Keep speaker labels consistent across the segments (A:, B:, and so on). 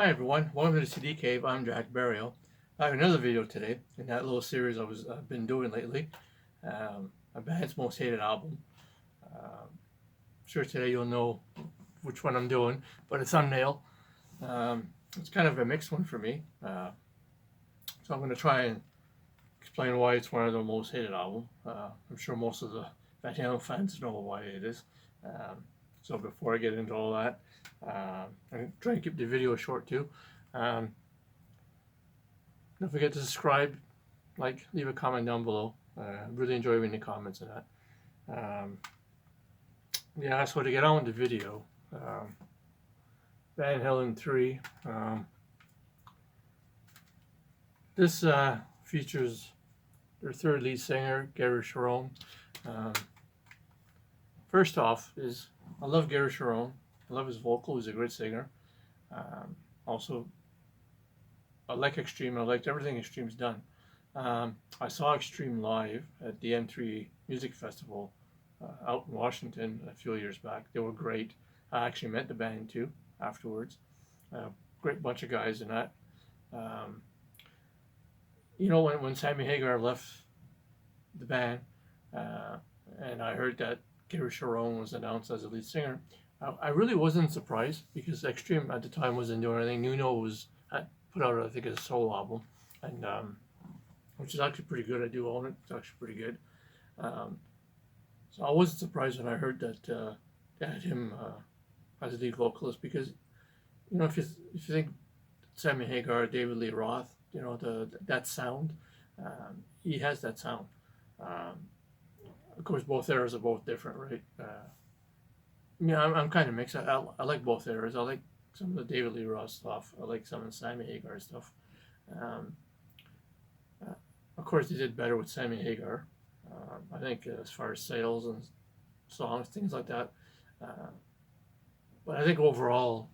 A: Hi everyone, welcome to the CD Cave. I'm Jack Burial. I have another video today in that little series I've been doing lately. My band's most hated album. Sure today you'll know which one I'm doing, but it's Thumbnail. It's kind of a mixed one for me, so I'm going to try and explain why it's one of the most hated album. I'm sure most of the Van Halen fans know why it is. So before I get into all that, I'm trying to keep the video short too. Don't forget to subscribe, like, leave a comment down below. Really enjoy reading the comments and that. Yeah, so to get on with the video, Van Halen 3. This features their third lead singer, Gary Sharon. First off is I love Gary Sharon. I love his vocal. He's a great singer. Also, I like Extreme. I liked everything Extreme's done. I saw Extreme live at the M3 Music Festival out in Washington a few years back. They were great. I actually met the band too afterwards. Great bunch of guys in that. You know, when Sammy Hagar left the band, and I heard that Gary Sharon was announced as a lead singer, I really wasn't surprised because Extreme at the time wasn't doing anything. Nuno was put out, I think, a solo album, and which is actually pretty good. I do own it. It's actually pretty good. So I wasn't surprised when I heard that they had him as a lead vocalist because, you know, if you think Sammy Hagar, David Lee Roth, you know, that sound, he has that sound. Of course, both eras are both different, right? Yeah, I'm kind of mixed. I like both eras. I like some of the David Lee Roth stuff. I like some of the Sammy Hagar stuff. Um, of course, they did better with Sammy Hagar. I think as far as sales and songs, things like that. But I think overall,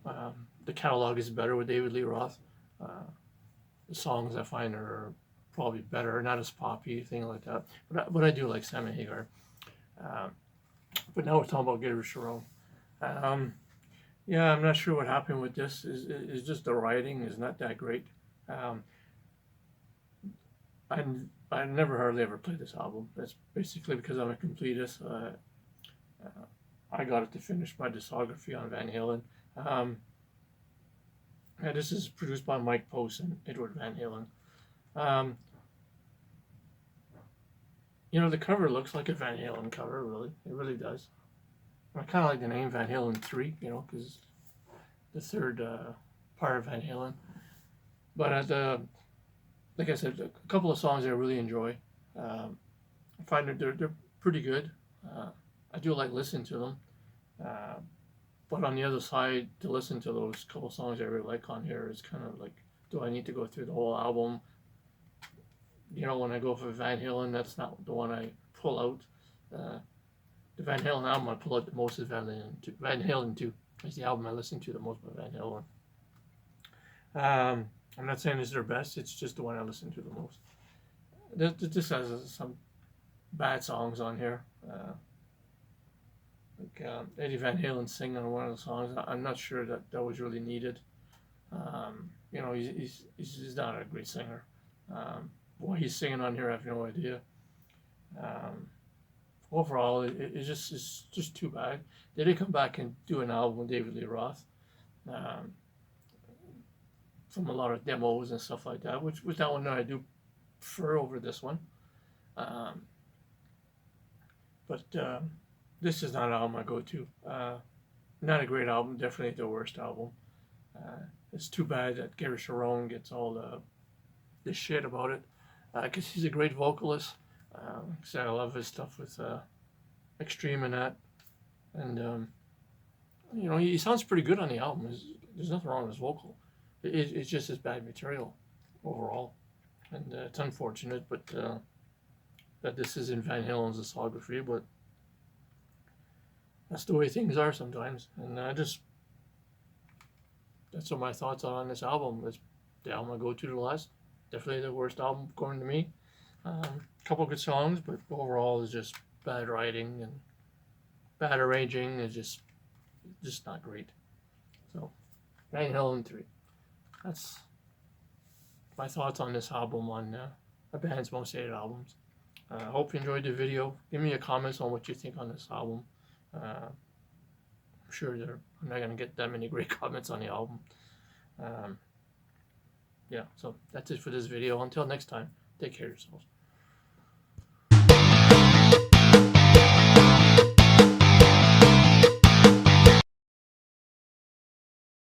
A: the catalog is better with David Lee Roth. The songs I find are probably better, not as poppy, thing like that. But I do like Sammy Hagar. But now we're talking about Gary Sharon. Yeah, I'm not sure what happened with this. Is just the writing is not that great. I never hardly ever played this album. That's basically because I'm a completist. I got it to finish my discography on Van Halen. And this is produced by Mike Post and Edward Van Halen. You know, the cover looks like a Van Halen cover, really. It really does. I kind of like the name Van Halen 3, you know, because the third part of Van Halen. But like I said, a couple of songs I really enjoy. I find that they're pretty good. I do like listening to them. But on the other side, to listen to those couple songs I really like on here is kind of like, do I need to go through the whole album? You know, when I go for Van Halen, that's not the one I pull out. The Van Halen album I pull out the most is Van Halen 2. It's the album I listen to the most by Van Halen. I'm not saying it's their best, it's just the one I listen to the most. This has some bad songs on here. Like Eddie Van Halen singing on one of the songs. I'm not sure that was really needed. You know, he's not a great singer. Why he's singing on here, I have no idea. Overall, it's just too bad. They did come back and do an album with David Lee Roth, from a lot of demos and stuff like that, which that one I do prefer over this one. But this is not an album I go to. Not a great album, definitely the worst album. It's too bad that Gary Sharon gets all the shit about it, because he's a great vocalist. So I love his stuff with Extreme and that, and you know, he sounds pretty good on the album. There's nothing wrong with his vocal. It's just his bad material overall, and it's unfortunate, but that this is in Van Halen's discography, but that's the way things are sometimes. And that's what my thoughts are on this album. It's the album I go to the last. Definitely the worst album according to me. Couple good songs, but overall it's just bad writing and bad arranging. It's just not great. So, Van Halen 3. that's my thoughts on this album, on a band's most hated albums. I hope you enjoyed the video. Give me your comments on what you think on this album. I'm sure I'm not going to get that many great comments on the album. Yeah, so that's it for this video. Until next time, take care of yourselves.